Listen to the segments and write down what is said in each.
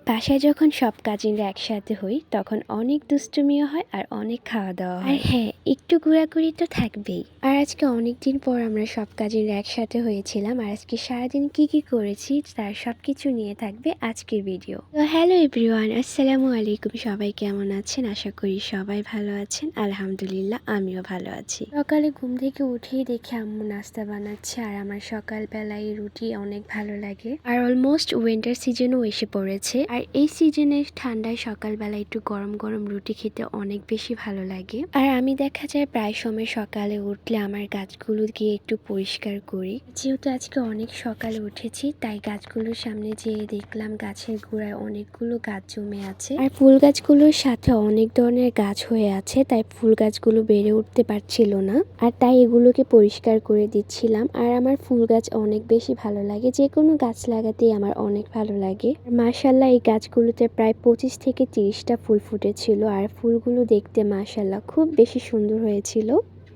বাসায় যখন সব কাজিনরা একসাথে হই তখন অনেক দুষ্টুমিও হয় আর অনেক খাওয়া দাওয়া হয়। আর হ্যাঁ, একটু ঘোরাঘুরি তো থাকবেই। আর আজকে অনেক দিন পর আমরা সব কাজিনরা একসাথে হয়েছিলাম। আর আজকে সারাদিন কি কি করেছি তার সবকিছু নিয়ে থাকবে আজকের ভিডিও। তো হ্যালো এভরিওয়ান, আসসালামু আলাইকুম। সবাই কেমন আছেন? আশা করি সবাই ভালো আছেন। আলহামদুলিল্লাহ, আমিও ভালো আছি। সকালে ঘুম থেকে উঠেই দেখে আম্মু নাস্তা বানাচ্ছে। আর আমার সকালবেলায় রুটি অনেক ভালো লাগে। আর অলমোস্ট উইন্টার সিজনও এসে পড়েছে। আর এই সিজনে ঠান্ডায় সকালবেলা একটু গরম গরম রুটি খেতে অনেক বেশি ভালো লাগে। আর আমি দেখা যায় প্রায় সময় সকালে উঠলে আমার গাছগুলো গিয়ে একটু পরিষ্কার করি। যেহেতু আজকে অনেক সকালে উঠেছি তাই গাছগুলোর সামনে যেয়ে দেখলাম গাছের গোড়ায় অনেকগুলো গাছ জমে আছে। আর ফুল গাছগুলোর সাথে অনেক ধরনের গাছ হয়ে আছে, তাই ফুল গাছগুলো বেড়ে উঠতে পারছিল না। আর তাই এগুলোকে পরিষ্কার করে দিচ্ছিলাম। আর আমার ফুল গাছ অনেক বেশি ভালো লাগে, যে কোনো গাছ লাগাতেই আমার অনেক ভালো লাগে। মাশাআল্লাহ, এই গাছগুলোতে প্রায় 25 থেকে 30টা ফুল ফুটেছিল। আর ফুলগুলো দেখতে মাশাআল্লাহ খুব বেশি সুন্দর হয়েছিল।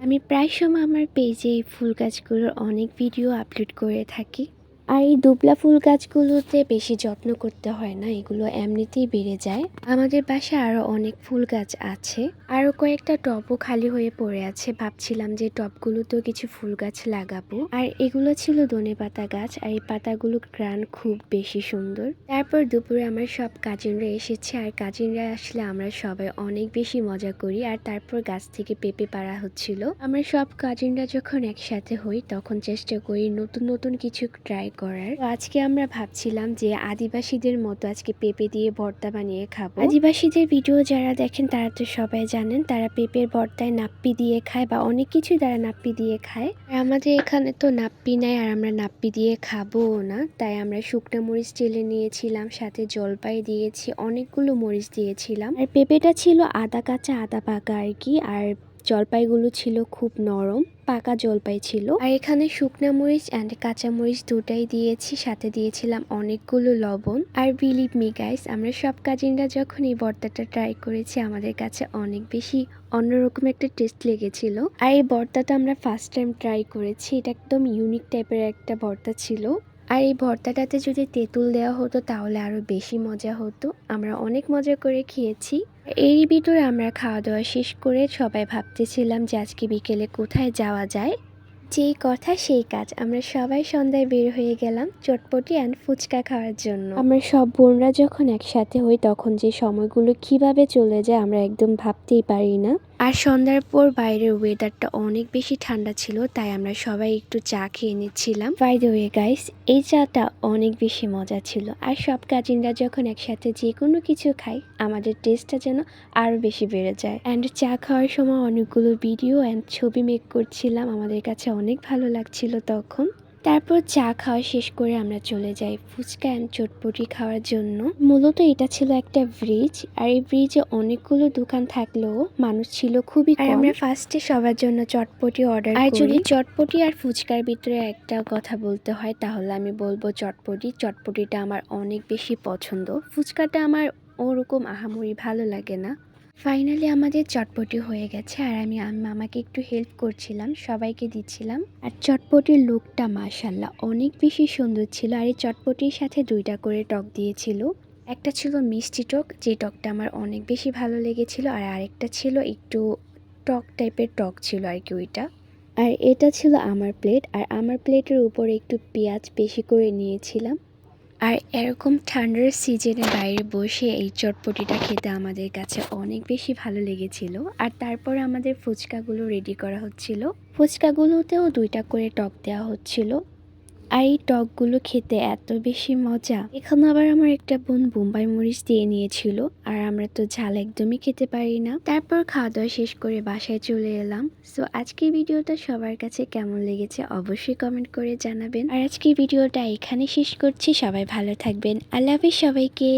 আমি প্রায় সময় আমার পেজে এই ফুল গাছগুলোর অনেক ভিডিও আপলোড করে থাকি। আর এই দুবলা ফুল গাছগুলোতে বেশি যত্ন করতে হয় না, এগুলো এমনিতেই বেড়ে যায়। আমাদের বাসায় আরো অনেক ফুল গাছ আছে। আরো কয়েকটা টবও খালি হয়ে পড়ে আছে। ভাবছিলাম যে টবগুলোতেও কিছু ফুল গাছ লাগাবো। আর এগুলো ছিল ধনেপাতা গাছ। আর এই পাতাগুলোর ঘ্রাণ খুব বেশি সুন্দর। তারপর দুপুরে আমার সব কাজিনরা এসেছে। আর কাজিনরা আসলে আমরা সবাই অনেক বেশি মজা করি। আর তারপর গাছ থেকে পেঁপে পাড়া হচ্ছিল। আমরা সব কাজিনরা যখন একসাথে হই তখন চেষ্টা করি নতুন নতুন কিছু ট্রাই করার। তো আজকে আমরা ভাবছিলাম যে আদিবাসীদের মতো আজকে পেঁপে দিয়ে ভর্তা বানিয়ে খাবো। আদিবাসীদের ভিডিও যারা দেখেন তারা তো সবাই জানেন, তারা পেঁপের ভর্তায় নাপ্পি দিয়ে খায় বা অনেক কিছু তারা নাপ্পি দিয়ে খায়। আর আমাদের এখানে তো নাপ্পি নাই, আর আমরা নাপ্পি দিয়ে খাবো না। তাই আমরা শুকনো মরিচ চেলে নিয়েছিলাম, সাথে জলপাই দিয়েছি, অনেকগুলো মরিচ দিয়েছিলাম। আর পেঁপেটা ছিল আদা কাঁচা আদা পাকা আর কি। আর জলপাইগুলো ছিল খুব নরম, পাকা জলপাই ছিল। আর এখানে শুকনা মরিচ অ্যান্ড কাঁচা মরিচ দুটাই দিয়েছি, সাথে দিয়েছিলাম অনেকগুলো লবণ। আর বিলিভ মি গাইস, আমরা সব কাজিনরা যখন এই ভর্তাটা ট্রাই করেছি আমাদের কাছে অনেক বেশি অন্যরকম একটা টেস্ট লেগেছিল। আর এই ভর্তাটা আমরা ফার্স্ট টাইম ট্রাই করেছি, এটা একদম ইউনিক টাইপের একটা ভর্তা ছিল। আর এই ভর্তাটাতে যদি তেঁতুল দেওয়া হতো তাহলে আরো বেশি মজা হতো। আমরা অনেক মজা করে খেয়েছি। এরই ভিতরে আমরা খাওয়া দাওয়া শেষ করে সবাই ভাবতেছিলাম যে আজকে বিকেলে কোথায় যাওয়া যায়। যেই কথা সেই কাজ, আমরা সবাই সন্ধ্যায় বের হয়ে গেলাম চটপটি অ্যান্ড ফুচকা খাওয়ার জন্য। আমরা সব বোনরা যখন একসাথে হই তখন যে সময়গুলো কিভাবে চলে যায় আমরা একদম ভাবতেই পারি না। আর সন্ধ্যার পর বাইরের ওয়েদারটা অনেক বেশি ঠান্ডা ছিল, তাই আমরা সবাই একটু চা খেয়ে নিচ্ছিলাম। বাই দ্য ওয়ে গাইস, এই চাটা অনেক বেশি মজা ছিল। আর সব কাজিনরা যখন একসাথে যে কোনো কিছু খাই আমাদের টেস্টটা যেন আরো বেশি বেড়ে যায়। অ্যান্ড চা খাওয়ার সময় অনেকগুলো ভিডিও অ্যান্ড ছবি মেক করছিলাম, আমাদের কাছে অনেক ভালো লাগছিল তখন। তারপর চা খাওয়া শেষ করে আমরা চলে যাই ফুচকা অ্যান্ড চটপটি খাওয়ার জন্য। মূলত এটা ছিল একটা ব্রিজ, আর এই ব্রিজে অনেকগুলো দোকান থাকলেও মানুষ ছিল খুবই কম। আমরা ফার্স্টে সবার জন্য চটপটি অর্ডার করি। আর যদি চটপটি আর ফুচকার ভিতরে একটা কথা বলতে হয় তাহলে আমি বলবো চটপটি। চটপটিটা আমার অনেক বেশি পছন্দ, ফুচকাটা আমার ওরকম আহামরি ভালো লাগে না। ফাইনালি আমাদের চটপটি হয়ে গেছে। আর আমি মামাকে একটু হেল্প করছিলাম, সবাইকে দিচ্ছিলাম। আর চটপটির লুকটা মাশাআল্লাহ অনেক বেশি সুন্দর ছিল। আর এই চটপটির সাথে 2টা করে টক দিয়েছিল। একটা ছিল মিষ্টি টক, যে টকটা আমার অনেক বেশি ভালো লেগেছিল। আর আরেকটা ছিল একটু টক টাইপের টক ছিল আর কি ওইটা। আর এটা ছিল আমার প্লেট। আর আমার প্লেটের উপরে একটু পেঁয়াজ বেশি করে নিয়েছিলাম। আর এরকম ঠান্ডার সিজনে বাইরে বসে এই চটপটিটা খেতে আমাদের কাছে অনেক বেশি ভালো লেগেছিল। আর তারপর আমাদের ফুচকাগুলো রেডি করা হচ্ছিল। ফুচকাগুলোতেও 2টা করে টক দেওয়া হচ্ছিল। আর এই টকগুলো খেতে এত বেশি মজা। এখানে আবার আমার একটা বোন বোম্বাই মরিচ দিয়ে নিয়েছিল, আর আমরা তো ঝাল একদমই খেতে পারি না। তারপর খাওয়া দাওয়া শেষ করে বাসায় চলে এলাম। সো আজকের ভিডিওটা সবার কাছে কেমন লেগেছে অবশ্যই কমেন্ট করে জানাবেন। আর আজকের ভিডিওটা এখানে শেষ করছি। সবাই ভালো থাকবেন। আল্লাহ হাফেজ সবাইকে।